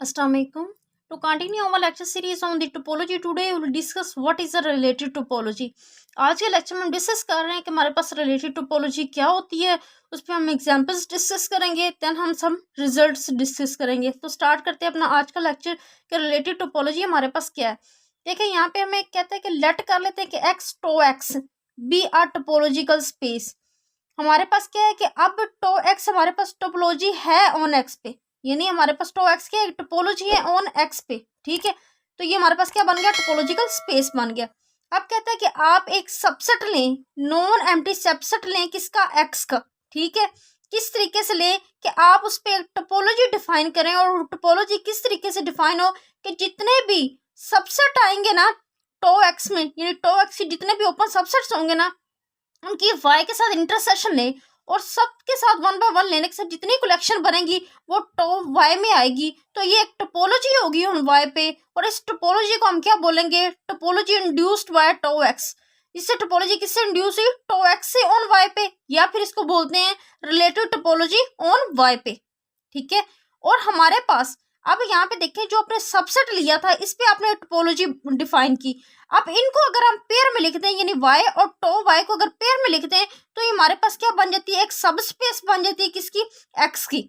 Assalamualaikum. To continue our lecture series on the topology, today we will discuss what is a related topology. आज के lecture में हम discuss कर रहे हैं कि हमारे पास रिलेटेड टोपोलॉजी क्या होती है, उस पर हम एग्जांपल्स डिस्कस करेंगे, देन हम सब रिजल्ट्स डिस्कस करेंगे। तो स्टार्ट करते हैं अपना आज का लेक्चर कि रिलेटेड टोपोलॉजी हमारे पास क्या है। देखिए यहाँ पे हमें कहते हैं कि लेट कर लेते हैं कि X tau X be are topological space. हमारे पास क्या है कि अब टो एक्स हमारे पास टोपोलॉजी है ऑन एक्स पे, यानी हमारे पास टो एक्स की टोपोलॉजी है ऑन एक्स पे। ठीक है, तो ये हमारे पास क्या बन गया, टोपोलॉजिकल स्पेस बन गया। अब कहता है कि आप एक सबसेट लें, नॉन एम्प्टी सबसेट लें, किसका, एक्स का। ठीक है, किस तरीके से लें कि आप उस पर एक टोपोलॉजी डिफाइन करें, और टोपोलॉजी किस तरीके से डिफाइन हो कि जितने भी सबसेट आएंगे ना टो एक्स में, यानी टो एक्स के जितने भी ओपन सबसेट्स होंगे ना, उनकी वाई के साथ इंटरसेक्शन ले, और सबके साथ वन बाय वन लेने के साथ जितनी कलेक्शन बनेगी वो टो वाई में आएगी। तो ये एक टोपोलॉजी होगी ऑन वाई पे, और इस टोपोलॉजी को हम क्या बोलेंगे, topology induced by tau X. इससे टोपोलॉजी किससे इंड्यूस हुई, टो एक्स से ऑन वाई पे, या फिर इसको बोलते हैं रिलेटिव टोपोलॉजी ऑन वाई पे। ठीक है, और हमारे पास अब यहाँ पे देखें, जो आपने सबसेट लिया था इस पे आपने टोपोलॉजी डिफाइन की। अब इनको अगर हम पेयर में लिखते हैं, यानी y और टो y को अगर पेयर में लिखते हैं, तो ये हमारे पास क्या बन जाती है, एक सब स्पेस बन जाती है, किसकी, x की।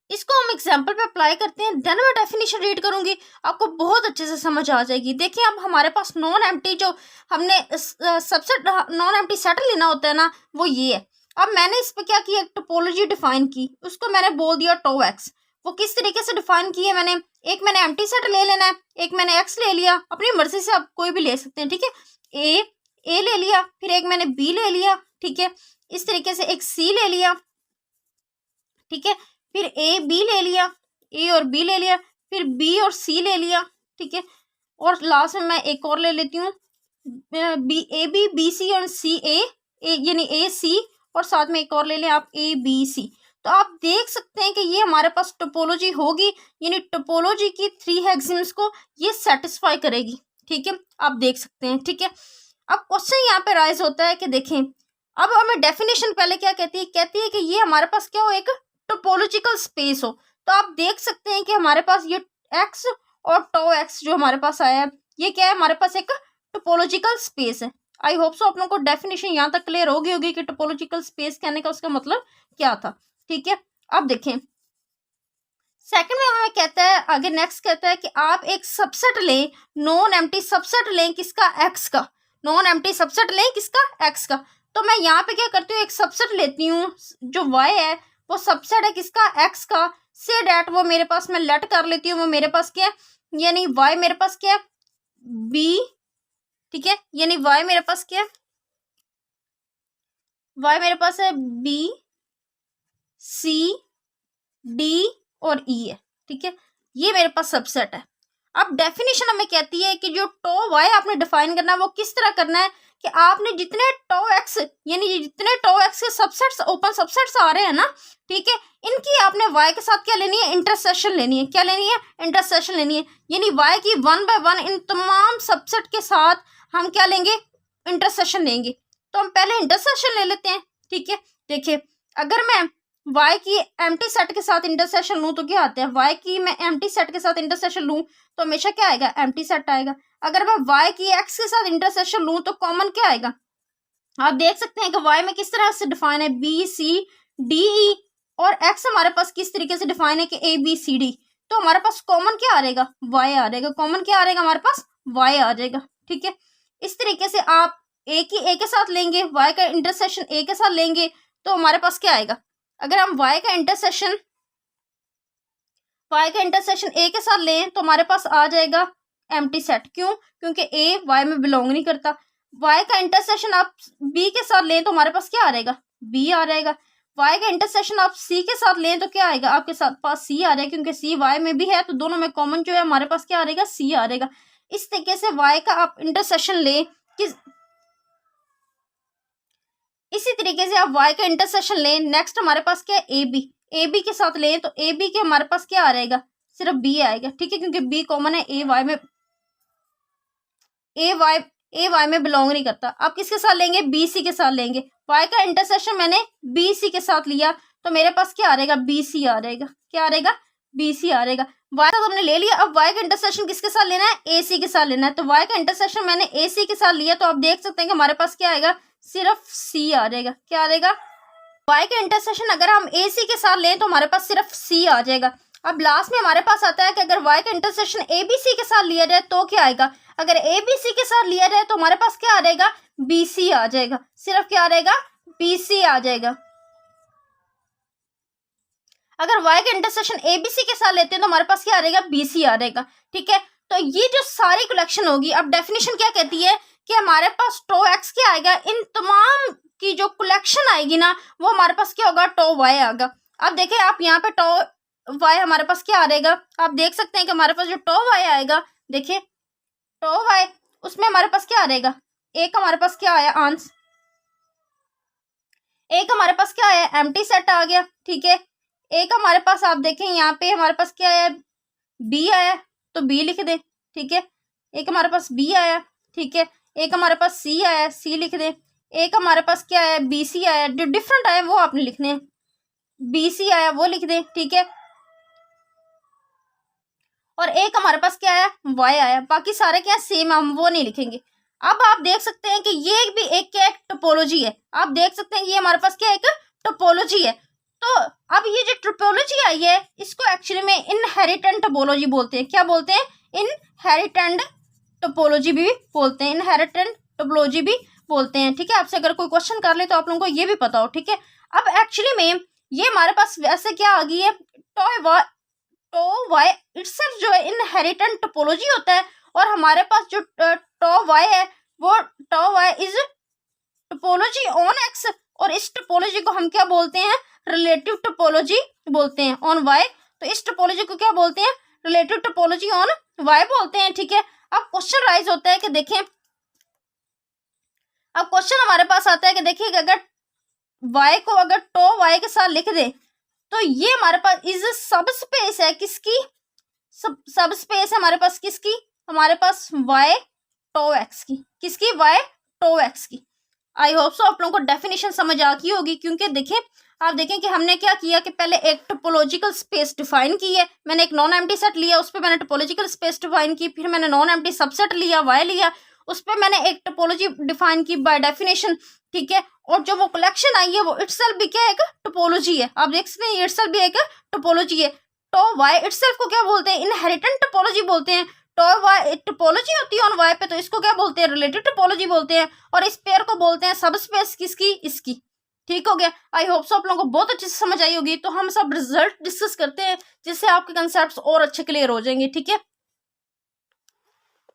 इसको हम एग्जाम्पल पे अप्लाई करते हैं, देन मैं डेफिनेशन रीड करूंगी, आपको बहुत अच्छे से समझ आ जाएगी। देखिए अब हमारे पास नॉन एम्प्टी जो हमने सबसेट नॉन एम्प्टी सेट लेना होता है ना, वो ये है। अब मैंने इस पे क्या किया, एक टोपोलॉजी डिफाइन की, उसको मैंने बोल दिया टो एक्स। वो किस तरीके से डिफाइन की है मैंने, एक मैंने एम्प्टी सेट ले लेना है, एक मैंने एक्स ले लिया, अपनी मर्जी से आप कोई भी ले सकते हैं। ठीक है, ए ले लिया, फिर एक मैंने बी ले लिया। ठीक है, इस तरीके से एक सी ले लिया। ठीक है, फिर ए बी ले लिया, ए और बी ले लिया, फिर बी और सी ले लिया। ठीक है, और लास्ट में मैं एक और ले लेती हूँ, B A B B C और सी ए, यानी ए सी, और साथ में एक और ले लें आप, ए बी सी। तो आप देख सकते हैं कि ये हमारे पास टोपोलॉजी होगी, यानी टोपोलॉजी की 3 एक्सिम्स को ये सेटिस्फाई करेगी। ठीक है, आप देख सकते हैं। ठीक है, अब क्वेश्चन यहाँ पे राइज होता है कि देखें, अब हमें डेफिनेशन पहले क्या कहती है कि ये हमारे पास क्या हो, एक टोपोलॉजिकल स्पेस हो। तो आप देख सकते हैं कि हमारे पास ये एक्स और टो एक्स जो हमारे पास आया है, ये क्या है, हमारे पास एक टोपोलॉजिकल स्पेस है। आई होप सो आप लोगों को डेफिनेशन यहाँ तक क्लियर होगी कि टोपोलॉजिकल स्पेस कहने का उसका मतलब क्या था। ठीक है, अब देखें सेकंड में हमें कहता है, आगे नेक्स्ट कहता है कि आप एक सबसेट लें, नॉन एम्प्टी सबसेट लें, किसका, एक्स का। नॉन एम्प्टी सबसेट लें, किसका, एक्स का। तो मैं यहाँ पे क्या करती हूँ, एक सबसेट लेती हूँ, जो y है वो सबसेट है किसका, x का। से डैट वो मेरे पास, मैं लेट कर लेती हूँ, वो मेरे पास क्या है, यानी y मेरे पास क्या है, b। ठीक है, यानी y मेरे पास क्या है, y मेरे पास है b c d और e है। ठीक है, ये मेरे पास सबसेट है। अब डेफिनेशन हमें कहती है कि जो टो वाई आपने डिफाइन करना है वो किस तरह करना है, कि आपने जितने टो एक्स, यानी जितने टो एक्स के सबसेट्स, ओपन सबसेट्स आ रहे हैं ना, ठीक है, इनकी आपने वाई के साथ क्या लेनी है, इंटरसेक्शन लेनी है। क्या लेनी है, इंटरसेक्शन लेनी है, यानी वाई की वन बाय वन इन तमाम सबसेट के साथ हम क्या लेंगे, इंटरसेक्शन लेंगे। तो हम पहले इंटरसेक्शन ले लेते हैं। ठीक है, देखिए अगर मैं y की एम्प्टी सेट के साथ इंटरसेक्शन लूं तो क्या आता है, y की मैं एम्प्टी सेट के साथ इंटरसेक्शन लूं तो हमेशा क्या आएगा, एम्प्टी सेट आएगा। अगर मैं y की x के साथ इंटरसेक्शन लूं तो कॉमन क्या आएगा। आप देख सकते हैं कि y में किस तरह से डिफाइन है, b c d e, और x हमारे पास किस तरीके से डिफाइन है कि a b c d। तो हमारे पास कॉमन क्या आ रहेगा, y आ रहेगा। कॉमन क्या आ रहेगा, हमारे पास y आ जाएगा। ठीक है, इस तरीके से आप a की a के साथ लेंगे, y का इंटरसेक्शन a के साथ लेंगे, तो हमारे पास क्या आएगा, अगर हम y का इंटरसेक्शन a के साथ लें तो हमारे पास आ जाएगा एम्प्टी सेट। क्यों, क्योंकि a y में बिलोंग नहीं करता। y का इंटरसेक्शन आप b के साथ लें तो हमारे पास क्या आ रहेगा, b आ रहेगा। y का इंटरसेक्शन आप c के साथ लें तो क्या आएगा, आपके साथ पास c आ रहेगा, क्योंकि c y में भी है, तो दोनों में कॉमन जो है हमारे पास क्या आ रहेगा, c आ रहेगा। इस तरीके से y का आप इंटरसेक्शन लें, इसी तरीके से आप y का इंटरसेक्शन लें। नेक्स्ट हमारे पास क्या है, ए बी के साथ लें तो ए बी के हमारे पास क्या आ रहेगा, सिर्फ b आएगा। ठीक है, क्योंकि b कॉमन है, ए वाई में बिलोंग नहीं करता। आप किसके साथ लेंगे, बी सी के साथ लेंगे। y का इंटरसेक्शन मैंने बी सी के साथ लिया तो मेरे पास क्या आ रहेगा, बी सी आ रहेगा। क्या आ रहेगा, BC आ रहेगा। y तो हमने ले लिया, अब y का इंटरसेक्शन किसके साथ लेना है, AC के साथ लेना है। तो y का इंटरसेक्शन मैंने AC के साथ लिया, तो आप देख सकते हैं कि हमारे पास क्या आएगा, सिर्फ C आ जाएगा। क्या आ जाएगा, y का इंटरसेक्शन अगर हम AC के साथ लें तो हमारे पास सिर्फ C आ जाएगा। अब लास्ट में हमारे पास आता है कि अगर y का इंटरसेक्शन ABC के साथ लिया जाए तो क्या आएगा, अगर ABC के साथ लिया जाए तो हमारे पास क्या आ जाएगा, BC आ जाएगा। सिर्फ क्या आ जाएगा, BC आ जाएगा। अगर y का इंटरसेक्शन ABC के साथ लेते हैं तो हमारे पास क्या आ जाएगा, BC आ जाएगा। ठीक है, तो ये जो सारी कलेक्शन होगी, अब डेफिनेशन क्या कहती है कि हमारे पास टो x क्या आएगा, इन तमाम की जो कलेक्शन आएगी ना वो हमारे पास क्या होगा, टो y आएगा। अब देखें आप यहाँ पे टो y हमारे पास क्या आ जाएगा, आप देख सकते हैं कि हमारे पास जो टो y आएगा, देखिए टो y उसमें हमारे पास क्या आ जाएगा, एक हमारे पास क्या आया आंसर, एक हमारे पास क्या आया, एम्प्टी सेट आ गया। ठीक है, एक हमारे पास आप देखें यहाँ पे हमारे पास क्या आया, बी आया, तो बी लिख दे। ठीक है, एक हमारे पास बी आया। ठीक है, एक हमारे पास सी आया, सी लिख दे। एक हमारे पास क्या आया, बी सी आया, जो डिफरेंट आया वो आपने लिखने हैं, बी सी आया वो लिख दे। ठीक है, और एक हमारे पास क्या आया, वाई आया, बाकी सारे क्या सेम, हम वो नहीं लिखेंगे। अब आप देख सकते हैं कि ये भी एक क्या एक टोपोलॉजी है। आप देख सकते हैं ये हमारे पास क्या एक टोपोलॉजी है। तो अब ये जो टोपोलॉजी आई है इसको एक्चुअली में इनहेरिटेंट टोपोलॉजी बोलते हैं। क्या बोलते हैं, इनहेरिटेंट टोपोलॉजी भी बोलते हैं, इनहेरिटेंट टोपोलॉजी भी बोलते हैं। ठीक है, आपसे अगर कोई क्वेश्चन कर ले तो आप लोगों को ये भी पता हो। ठीक है, अब एक्चुअली में ये हमारे पास वैसे क्या आ गई है, टो वाई इटसेल्फ जो है इनहेरिटेंट टोपोलॉजी होता है, और हमारे पास जो टो वाई है वो tau Y is topology on X, और इस टोपोलॉजी को हम क्या बोलते हैं, रिलेटिव टोपोलॉजी बोलते हैं ऑन वाई। तो इस टोपोलॉजी को क्या बोलते हैं, रिलेटिव टोपोलॉजी ऑन वाई बोलते हैं। ठीक है, अब क्वेश्चन राइज होता है कि देखें, अब क्वेश्चन हमारे पास आता है कि देखिए अगर वाई को अगर टो वाई के साथ लिख दे तो ये हमारे पास इज सब स्पेस है किसकी, सब स्पेस है हमारे पास किसकी, हमारे पास y टो x की, किसकी, y टो x की। आई होप सो आप लोगों को डेफिनेशन समझ आ गई होगी, क्योंकि देखें आप देखें कि हमने क्या किया कि पहले एक टोपोलॉजिकल स्पेस डिफाइन की है, मैंने एक नॉन एम्प्टी सेट लिया, उस पर मैंने टोपोलॉजिकल स्पेस डिफाइन की, फिर मैंने नॉन एम्प्टी सबसेट लिया y लिया, उस पर मैंने एक टोपोलॉजी डिफाइन की बाय डेफिनेशन। ठीक है, और जो वो कलेक्शन आई है वो इटसेल्फ भी क्या एक टोपोलॉजी है। आप देख सकते हैं इटसेल्फ भी एक टोपोलॉजी है। टो वाई इटसेल्फ को क्या बोलते हैं, इनहेरिटेंट टोपोलॉजी बोलते हैं। टो वाई टोपोलॉजी होती है ऑन वाई पे, तो इसको क्या बोलते हैं, रिलेटिव टोपोलॉजी बोलते हैं, और इस पेयर को बोलते हैं सब स्पेस किसकी, इसकी। ठीक हो गया, आई होप सो आप लोगों को बहुत अच्छे से समझ आई होगी। तो हम सब रिजल्ट डिस्कस करते हैं जिससे आपके कंसेप्ट और अच्छे क्लियर हो जाएंगे। ठीक है,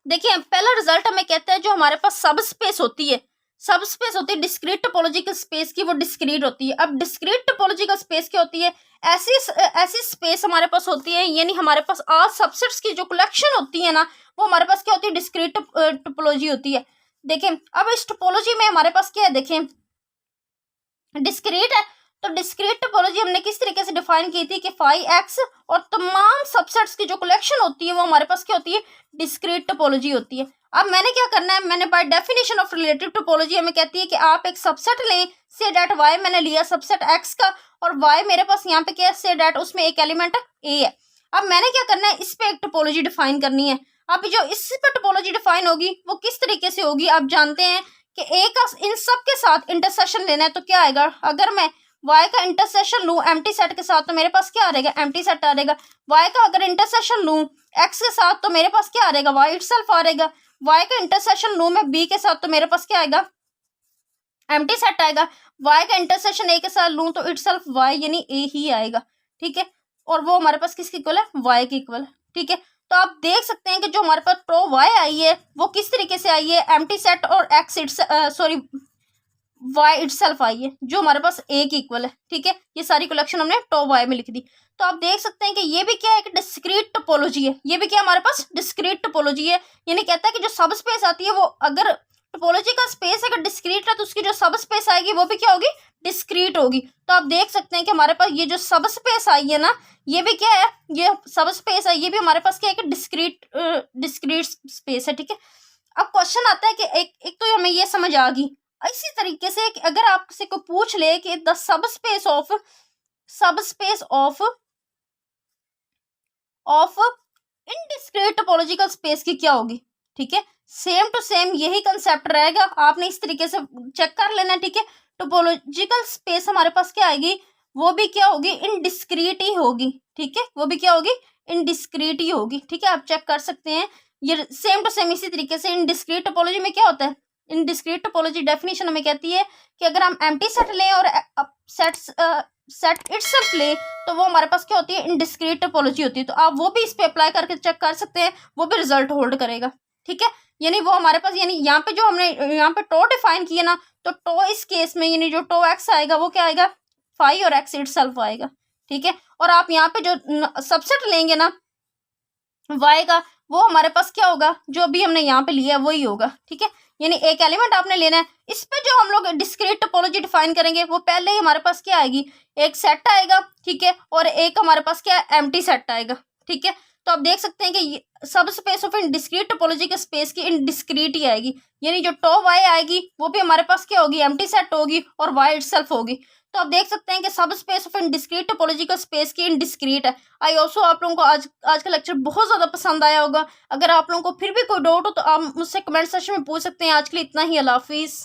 देखिए पहला रिजल्ट हमें कहता है जो हमारे पास सब स्पेस होती है, सब स्पेस होती है डिस्क्रीट टोपोलॉजिकल स्पेस की, वो डिस्क्रीट होती है। अब डिस्क्रीट टोपोलॉजिकल स्पेस क्या होती है, ऐसी स्पेस हमारे पास होती है, यानी हमारे पास आल सबसेट्स की जो कलेक्शन होती है ना वो हमारे पास क्या होती है, डिस्क्रीट टोपोलॉजी होती है। देखें अब इस टोपोलॉजी में हमारे पास क्या है, देखें डिस्क्रीट है, तो डिस्क्रीट टोपोलॉजी हमने किस तरीके से डिफाइन की थी कि फाई एक्स और तमाम सबसेट्स की जो कलेक्शन होती है वो हमारे पास क्या होती है, डिस्क्रीट टोपोलॉजी होती है। अब मैंने क्या करना है, मैंने by definition of relative topology हमें कहती है कि आप एक सबसेट लें, से डेट वाई मैंने लिया सबसेट एक्स का, और वाई मेरे पास यहाँ पे क्या है, से डेट उसमें एक एलिमेंट ए है। अब मैंने क्या करना है, इस पे एक टोपोलॉजी डिफाइन करनी है। अब जो इस पे टोपोलॉजी डिफाइन होगी वो किस तरीके से होगी, आप जानते हैं कि ए का इन सब के साथ इंटरसेक्शन लेना है, तो क्या आएगा, अगर मैं y का इंटरसेक्शन लूं एम्प्टी सेट के साथ तो मेरे पास क्या आ रहेगा, एम्प्टी सेट आ रहेगा। y का अगर इंटरसेक्शन लूं x के साथ तो मेरे पास क्या आ रहेगा, y इटसेल्फ आ रहेगा। y का इंटरसेक्शन लूं मैं b के साथ तो मेरे पास क्या आएगा, एम्प्टी सेट आएगा। y का इंटरसेक्शन a के साथ लूं तो इटसेल्फ y यानी a ही आएगा। ठीक है, और वो हमारे पास किसके इक्वल है, y के इक्वल। ठीक है, तो आप देख सकते हैं कि जो हमारे पास टो y आई है वो किस तरीके से आई है, एम्प्टी सेट और x sorry y itself I है, जो हमारे पास a की इक्वल है। ठीक है, ये सारी कलेक्शन हमने टो y में लिख दी। तो आप देख सकते हैं कि ये भी क्या है, एक डिस्क्रीट टोपोलॉजी है, ये भी क्या हमारे पास डिस्क्रीट टोपोलॉजी है, यानी कहता है कि जो सब स्पेस आती है वो अगर टोपोलॉजी का स्पेस अगर डिस्क्रीट है तो उसकी जो सब स्पेस आएगी वो भी क्या होगी, डिस्क्रीट होगी। तो आप देख सकते हैं कि हमारे पास ये जो सब स्पेस आई है ना ये भी क्या है, ये सब स्पेस है, ये भी हमारे पास क्या है कि डिस्क्रीट स्पेस है। ठीक है, अब क्वेश्चन आता है कि एक तो हमें ये समझ आ गई, इसी तरीके से अगर आपसे को पूछ ले कि the subspace of of indiscrete topological space की क्या होगी। ठीक है, सेम टू सेम यही कंसेप्ट रहेगा, आपने इस तरीके से चेक कर लेना है। ठीक है, टोपोलॉजिकल स्पेस हमारे पास क्या आएगी, वो भी क्या होगी, इनडिस्क्रीट ही होगी। ठीक है, वो भी क्या होगी, इनडिस्क्रीट ही होगी। ठीक है, आप चेक कर सकते हैं, ये सेम टू सेम इसी तरीके से इनडिस्क्रीट टोपोलॉजी में क्या होता है, इनडिस्क्रीट टोपोलॉजी डेफिनेशन हमें कहती है कि अगर हम एम्प्टी सेट लें और सेट इटसेल्फ ले तो वो हमारे पास क्या होती है, इनडिस्क्रीट टोपोलॉजी होती है। तो आप वो भी इस पे अप्लाई करके चेक कर सकते हैं, वो भी रिजल्ट होल्ड करेगा। ठीक है, यानी वो हमारे पास, यानी यहाँ पे जो हमने यहाँ पे टो डिफाइन किया ना, तो टो इस केस में यानी जो टो एक्स आएगा वो क्या आएगा, फाई और एक्स इटसेल्फ आएगा। ठीक है, और आप यहाँ पे जो सबसेट लेंगे ना वाई का, वो हमारे पास क्या होगा, जो भी हमने यहाँ पे लिया है वही होगा। ठीक है, यानी एक एलिमेंट आपने लेना है, इस पे जो हम लोग डिस्क्रीट टोपोलॉजी डिफाइन करेंगे वो पहले ही हमारे पास क्या आएगी, एक सेट आएगा। ठीक है, और एक हमारे पास क्या है, एम्प्टी सेट आएगा। ठीक है, तो आप देख सकते हैं कि सब स्पेस ऑफ इनडिस्क्रीट टोपोलॉजी के स्पेस की इनडिस्क्रीट ही आएगी, यानी जो टो वाई आएगी वो भी हमारे पास क्या होगी, एम्प्टी सेट होगी और वाई इटसेल्फ होगी। तो आप देख सकते हैं कि सब स्पेस ऑफ इनडिस्क्रीट टोपोलॉजी का स्पेस की इनडिस्क्रीट है। आई ऑल्सो आप लोगों को आज का लेक्चर बहुत ज़्यादा पसंद आया होगा। अगर आप लोगों को फिर भी कोई डाउट हो तो आप मुझसे कमेंट सेक्शन में पूछ सकते हैं। आज के लिए इतना ही, अल्लाह हाफिज़।